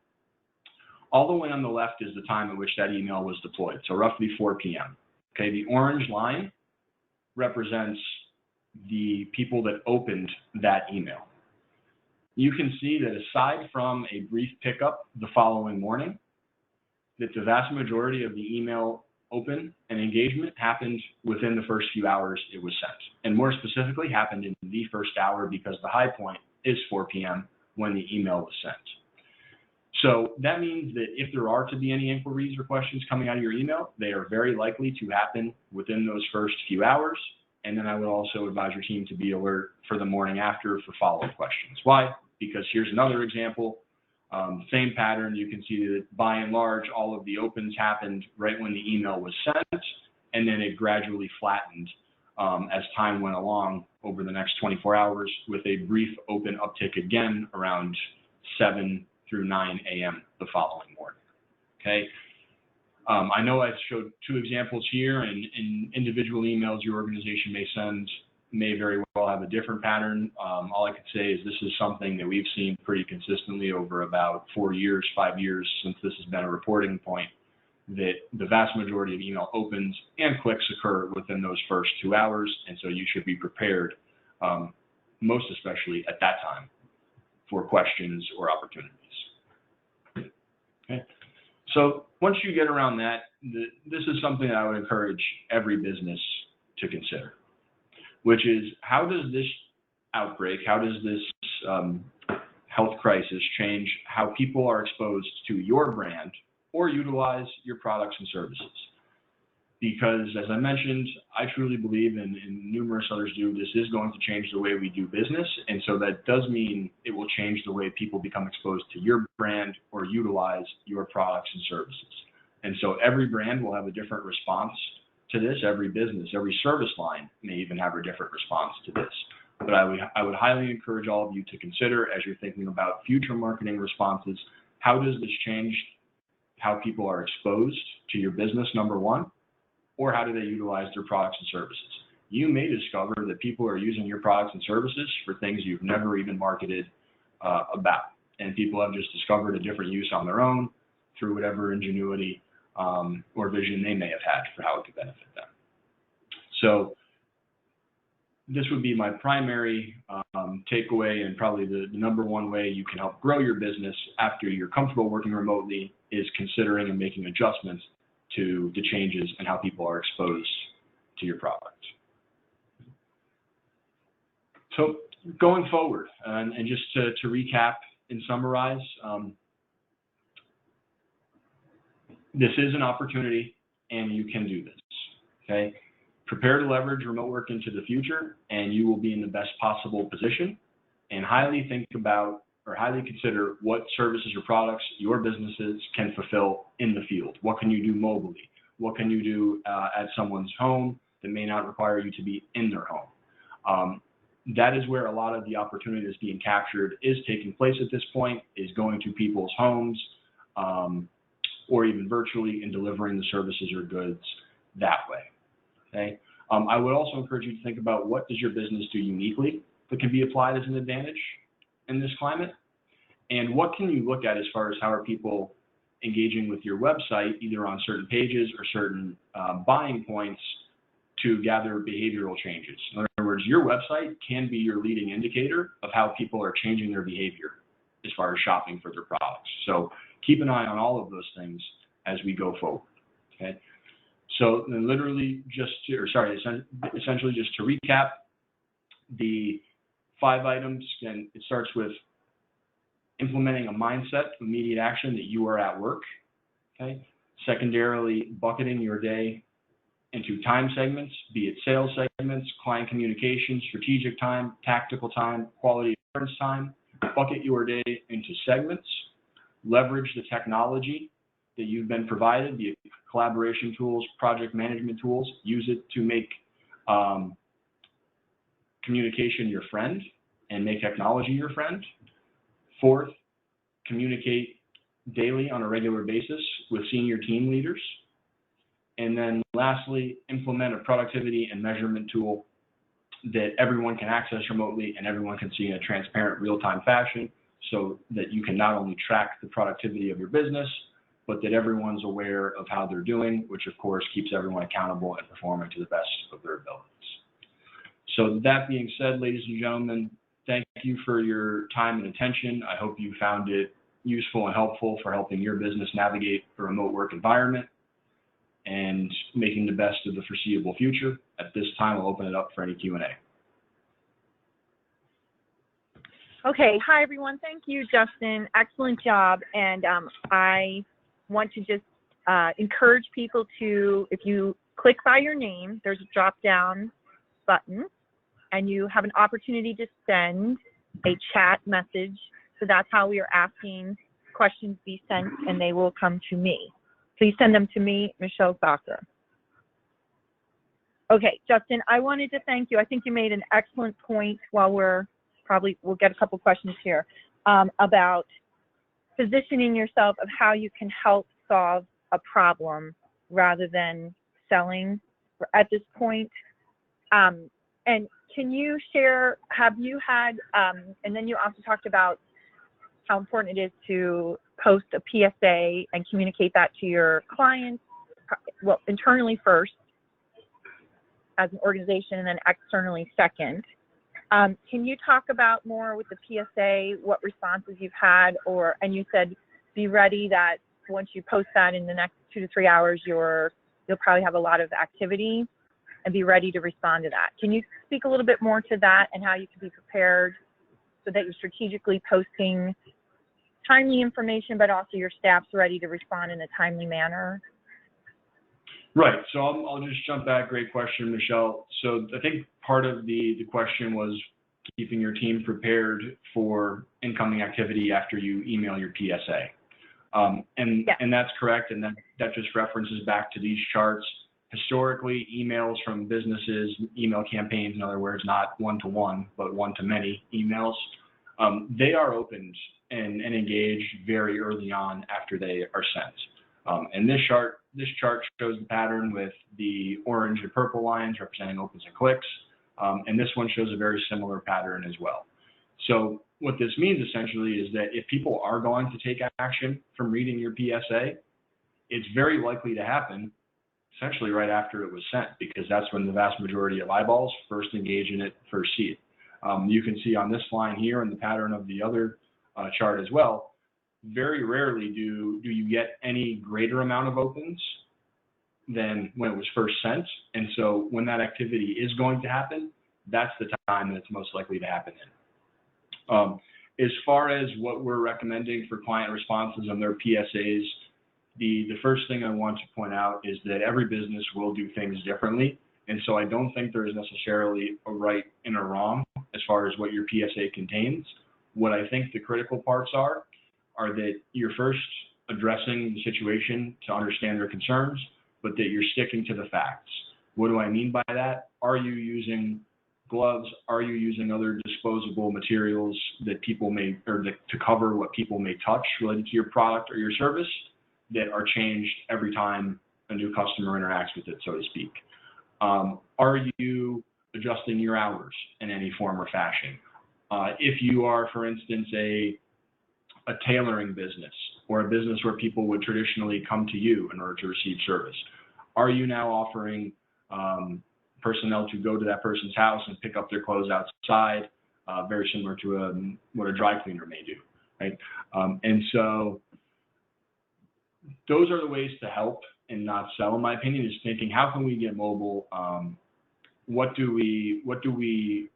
all the way on the left is the time at which that email was deployed, so roughly 4 p.m. Okay, the orange line represents the people that opened that email. You can see that aside from a brief pickup the following morning, that the vast majority of the email open and engagement happened within the first few hours it was sent. And more specifically, happened in the first hour because the high point is 4 p.m. when the email was sent. So that means that if there are to be any inquiries or questions coming out of your email, they are very likely to happen within those first few hours. And then I would also advise your team to be alert for the morning after for follow-up questions. Why? Because here's another example. Same pattern. You can see that by and large, all of the opens happened right when the email was sent, and then it gradually flattened as time went along over the next 24 hours with a brief open uptick again around 7 through 9 a.m. the following morning. Okay. I know I showed 2 examples here, and individual emails your organization may send may very well have a different pattern. All I could say is this is something that we've seen pretty consistently over about 4 years, 5 years since this has been a reporting point, that the vast majority of email opens and clicks occur within those first 2 hours, and so you should be prepared, most especially at that time, for questions or opportunities. Okay. So once you get around that, this is something that I would encourage every business to consider, which is how does this outbreak, how does this health crisis change how people are exposed to your brand or utilize your products and services? because as I mentioned, I truly believe, and numerous others do, this is going to change the way we do business. And so that does mean it will change the way people become exposed to your brand or utilize your products and services. And so every brand will have a different response to this. Every business, every service line may even have a different response to this. But I would highly encourage all of you to consider, as you're thinking about future marketing responses, how does this change how people are exposed to your business, number one, or how do they utilize their products and services? You may discover that people are using your products and services for things you've never even marketed about. And people have just discovered a different use on their own through whatever ingenuity or vision they may have had for how it could benefit them. So this would be my primary takeaway, and probably the number one way you can help grow your business after you're comfortable working remotely is considering and making adjustments to the changes and how people are exposed to your product. So going forward, and just to recap and summarize, this is an opportunity and you can do this, okay? Prepare to leverage remote work into the future and you will be in the best possible position, and highly think about or highly consider what services or products your businesses can fulfill in the field. What can you do mobilely? What can you do at someone's home that may not require you to be in their home? That is where a lot of the opportunity that's being captured is taking place at this point, is going to people's homes or even virtually and delivering the services or goods that way. Okay. I would also encourage you to think about what does your business do uniquely that can be applied as an advantage in this climate, and what can you look at as far as how are people engaging with your website, either on certain pages or certain buying points, to gather behavioral changes. In other words, your website can be your leading indicator of how people are changing their behavior as far as shopping for their products. So keep an eye on all of those things as we go forward. Okay. So literally essentially just to recap, the 5 items, and it starts with implementing a mindset of immediate action that you are at work. Okay. Secondarily, bucketing your day into time segments, be it sales segments, client communication, strategic time, tactical time, quality assurance time. Bucket your day into segments. Leverage the technology that you've been provided, the collaboration tools, project management tools. Use it to make communication your friend and make technology your friend. 4th, communicate daily on a regular basis with senior team leaders. And then lastly, implement a productivity and measurement tool that everyone can access remotely and everyone can see in a transparent, real-time fashion, so that you can not only track the productivity of your business, but that everyone's aware of how they're doing, which of course keeps everyone accountable and performing to the best of their abilities. So that being said, ladies and gentlemen, thank you for your time and attention. I hope you found it useful and helpful for helping your business navigate a remote work environment and making the best of the foreseeable future. At this time, I'll open it up for any Q&A. Okay, hi everyone. Thank you, Justin. Excellent job. And I want to just encourage people to, if you click by your name, there's a drop-down button, and you have an opportunity to send a chat message. So that's how we are asking questions be sent, and they will come to me. Please send them to me, Michelle Soccer. Okay, Justin, I wanted to thank you. I think you made an excellent point while we'll get a couple questions here about positioning yourself of how you can help solve a problem rather than selling at this point. And can you share, have you had, and then you also talked about how important it is to post a PSA and communicate that to your clients, well, internally first as an organization and then externally second. Can you talk about more with the PSA, what responses you've had, and you said be ready that once you post that in the next 2 to 3 hours, you'll probably have a lot of activity, and be ready to respond to that. Can you speak a little bit more to that and how you can be prepared so that you're strategically posting timely information, but also your staff's ready to respond in a timely manner? Right. So I'll just jump back. Great question, Michelle. So I think part of the question was keeping your team prepared for incoming activity after you email your PSA. And that's correct. And that just references back to these charts. Historically, emails from businesses, email campaigns, in other words, not one-to-one, but one-to-many emails, they are opened and engaged very early on after they are sent. And this chart shows the pattern with the orange and purple lines representing opens and clicks. And this one shows a very similar pattern as well. So what this means essentially is that if people are going to take action from reading your PSA, it's very likely to happen essentially right after it was sent, because that's when the vast majority of eyeballs first engage in it, first see it. You can see on this line here and the pattern of the other chart as well, very rarely do you get any greater amount of opens than when it was first sent. And so when that activity is going to happen, that's the time that it's most likely to happen in. As far as what we're recommending for client responses on their PSAs, the first thing I want to point out is that every business will do things differently. And so I don't think there is necessarily a right and a wrong as far as what your PSA contains. What I think the critical parts are that you're first addressing the situation to understand their concerns, but that you're sticking to the facts. What do I mean by that? Are you using gloves? Are you using other disposable materials that people may, or to cover what people may touch related to your product or your service, that are changed every time a new customer interacts with it, so to speak? Are you adjusting your hours in any form or fashion? If you are, for instance, a tailoring business or a business where people would traditionally come to you in order to receive service, are you now offering personnel to go to that person's house and pick up their clothes outside, very similar to what a dry cleaner may do, right? And so those are the ways to help and not sell, in my opinion, is thinking, how can we get mobile? What do we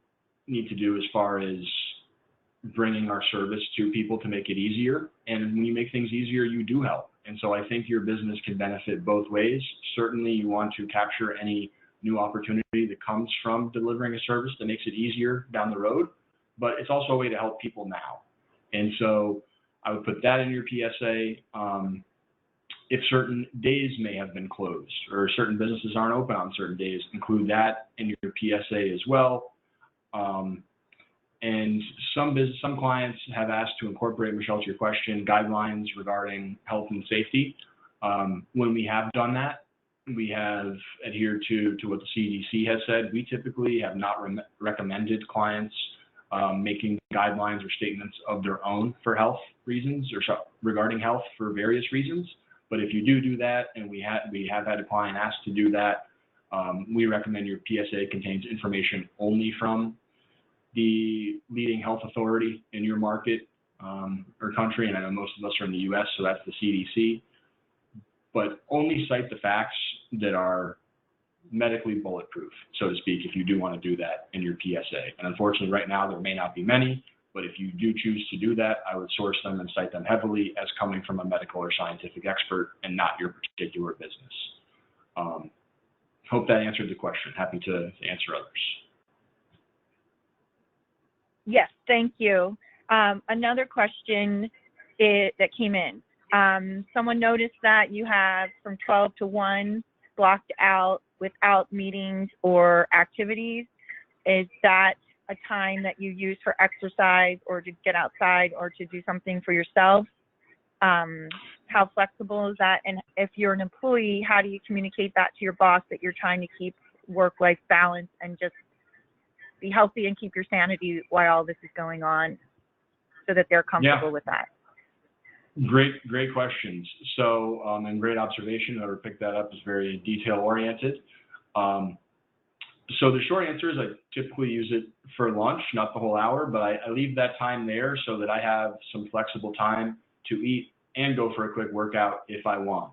need to do as far as bringing our service to people to make it easier? And when you make things easier, you do help. And so I think your business can benefit both ways. Certainly you want to capture any new opportunity that comes from delivering a service that makes it easier down the road, but it's also a way to help people now. And so I would put that in your PSA. If certain days may have been closed or certain businesses aren't open on certain days, include that in your PSA as well. And some clients have asked to incorporate, Michelle, to your question, guidelines regarding health and safety. When we have done that, we have adhered to what the CDC has said. We typically have not recommended clients making guidelines or statements of their own for health reasons or regarding health for various reasons. But if you do that, and we have had a client ask to do that, we recommend your PSA contains information only from the leading health authority in your market or country, and I know most of us are in the US, so that's the CDC, but only cite the facts that are medically bulletproof, so to speak, if you do want to do that in your PSA. And unfortunately, right now, there may not be many, but if you do choose to do that, I would source them and cite them heavily as coming from a medical or scientific expert and not your particular business. Hope that answered the question. Happy to answer others. Yes, thank you. Another question that came in. Someone noticed that you have from 12 to 1 blocked out without meetings or activities. Is that a time that you use for exercise or to get outside or to do something for yourself? How flexible is that? And if you're an employee, how do you communicate that to your boss that you're trying to keep work-life balance and just be healthy and keep your sanity while all this is going on, so that they're comfortable with that? Great questions. So, and great observation. Whoever picked that up is very detail-oriented. So the short answer is I typically use it for lunch, not the whole hour, but I leave that time there so that I have some flexible time to eat and go for a quick workout if I want.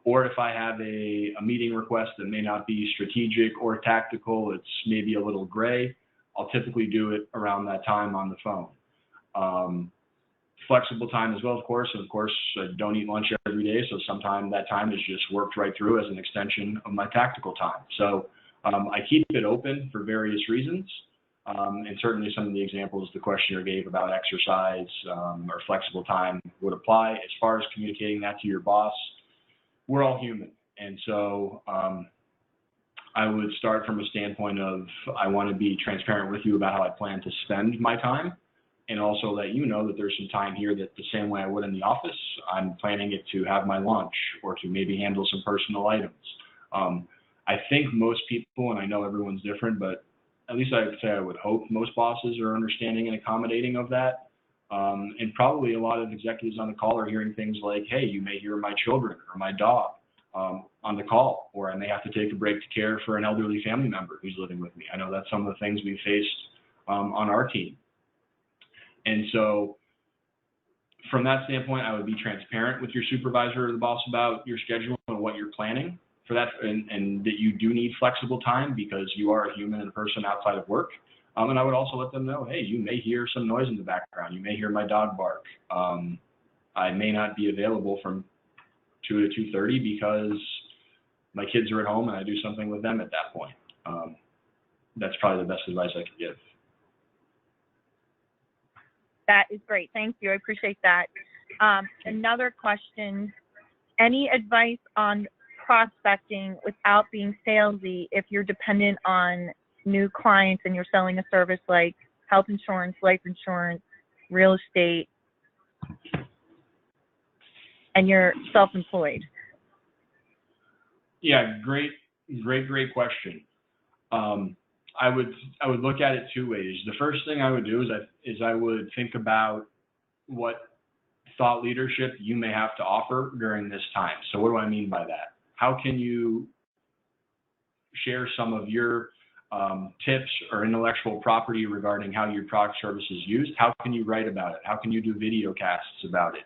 Or if I have a meeting request that may not be strategic or tactical, it's maybe a little gray, I'll typically do it around that time on the phone. Flexible time as well, of course. And of course, I don't eat lunch every day, so sometimes that time is just worked right through as an extension of my tactical time. So I keep it open for various reasons. And certainly some of the examples the questioner gave about exercise or flexible time would apply. As far as communicating that to your boss, we're all human. And so I would start from a standpoint of, I want to be transparent with you about how I plan to spend my time, and also let you know that there's some time here that the same way I would in the office, I'm planning it to have my lunch or to maybe handle some personal items. I think most people, and I know everyone's different, but at least I would say I would hope most bosses are understanding and accommodating of that. And probably a lot of executives on the call are hearing things like, hey, you may hear my children or my dog on the call, or I may have to take a break to care for an elderly family member who's living with me. I know that's some of the things we faced on our team. And so from that standpoint, I would be transparent with your supervisor or the boss about your schedule and what you're planning for that, and that you do need flexible time because you are a human and a person outside of work. And I would also let them know, hey, you may hear some noise in the background. You may hear my dog bark. I may not be available from 2 to 2:30 because my kids are at home and I do something with them at that point. That's probably the best advice I could give. That is great. Thank you. I appreciate that. Another question, any advice on prospecting without being salesy if you're dependent on new clients and you're selling a service like health insurance, life insurance, real estate, and you're self-employed? Yeah, great question. I would look at it two ways. The first thing I would do is I would think about what thought leadership you may have to offer during this time. So what do I mean by that? How can you share some of your tips or intellectual property regarding how your product service is used? How can you write about it? How can you do video casts about it?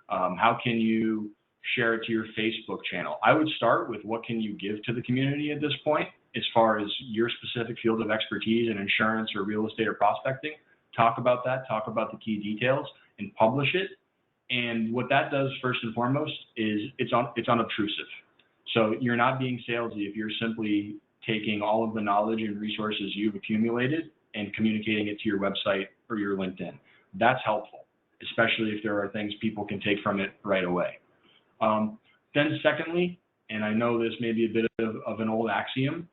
How can you share it to your Facebook channel? I would start with what can you give to the community at this point as far as your specific field of expertise in insurance or real estate or prospecting. Talk about that, talk about the key details, and publish it. And what that does first and foremost is it's unobtrusive. So you're not being salesy if you're simply taking all of the knowledge and resources you've accumulated and communicating it to your website or your LinkedIn. That's helpful, especially if there are things people can take from it right away. Then secondly, and I know this may be a bit of an old axiom,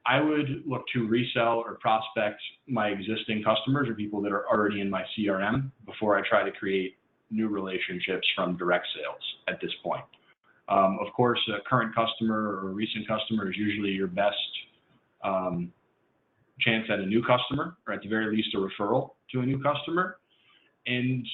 I would look to resell or prospect my existing customers or people that are already in my CRM before I try to create new relationships from direct sales at this point. Of course, a current customer or a recent customer is usually your best chance at a new customer, or at the very least a referral to a new customer. And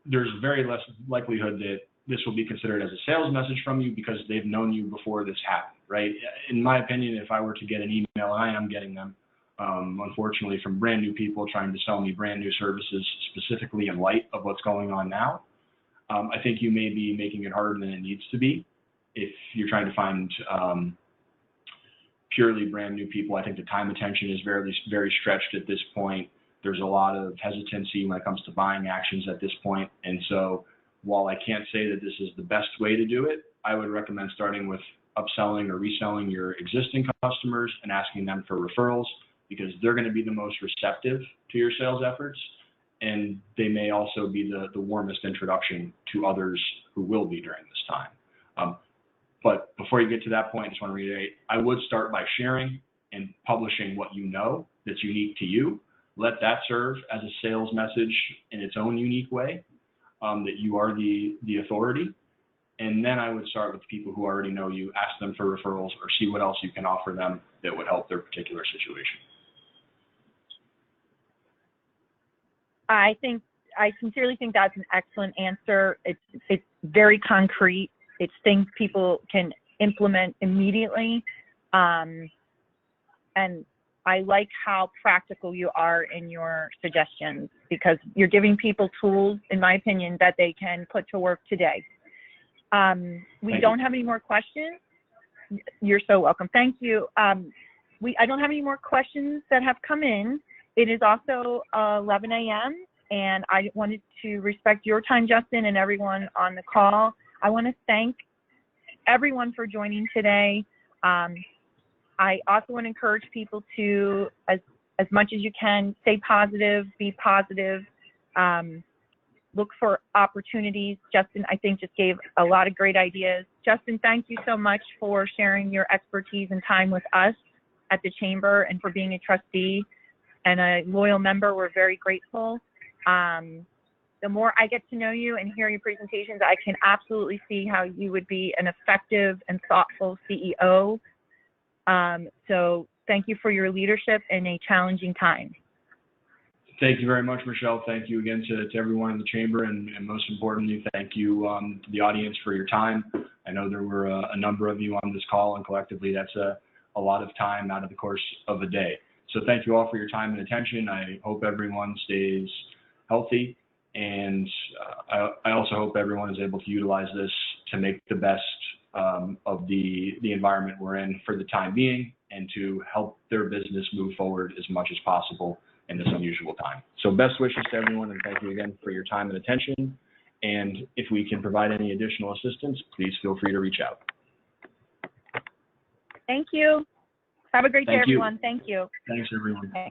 there's very less likelihood that this will be considered as a sales message from you because they've known you before this happened, right? In my opinion, if I were to get an email, and I am getting them, unfortunately, from brand new people trying to sell me brand new services, specifically in light of what's going on now, I think you may be making it harder than it needs to be. If you're trying to find purely brand new people, I think the time attention is very stretched at this point. There's a lot of hesitancy when it comes to buying actions at this point. And so while I can't say that this is the best way to do it, I would recommend starting with upselling or reselling your existing customers and asking them for referrals, because they're going to be the most receptive to your sales efforts. And they may also be the warmest introduction to others who will be during this time. But before you get to that point, I just want to reiterate, I would start by sharing and publishing what you know that's unique to you. Let that serve as a sales message in its own unique way, that you are the authority. And then I would start with people who already know you, ask them for referrals, or see what else you can offer them that would help their particular situation. I sincerely think that's an excellent answer. It's very concrete. It's things people can implement immediately. And I like how practical you are in your suggestions, because you're giving people tools, in my opinion, that they can put to work today. We don't have any more questions. You're so welcome. Thank you. I don't have any more questions that have come in. It is also 11 a.m. and I wanted to respect your time, Justin, and everyone on the call. I want to thank everyone for joining today. I also want to encourage people to, as much as you can, stay positive, be positive, look for opportunities. Justin, I think, just gave a lot of great ideas. Justin, thank you so much for sharing your expertise and time with us at the Chamber and for being a trustee and a loyal member. We're very grateful. The more I get to know you and hear your presentations, I can absolutely see how you would be an effective and thoughtful CEO. So thank you for your leadership in a challenging time. Thank you very much, Michelle. Thank you again to everyone in the Chamber, and most importantly, thank you to the audience for your time. I know there were a number of you on this call, and collectively that's a lot of time out of the course of a day. So thank you all for your time and attention. I hope everyone stays healthy, and I also hope everyone is able to utilize this to make the best of the environment we're in for the time being, and to help their business move forward as much as possible in this unusual time. So best wishes to everyone, and thank you again for your time and attention. And if we can provide any additional assistance, please feel free to reach out. Thank you. Have a great day, everyone. Thank you. Thanks, everyone. Okay.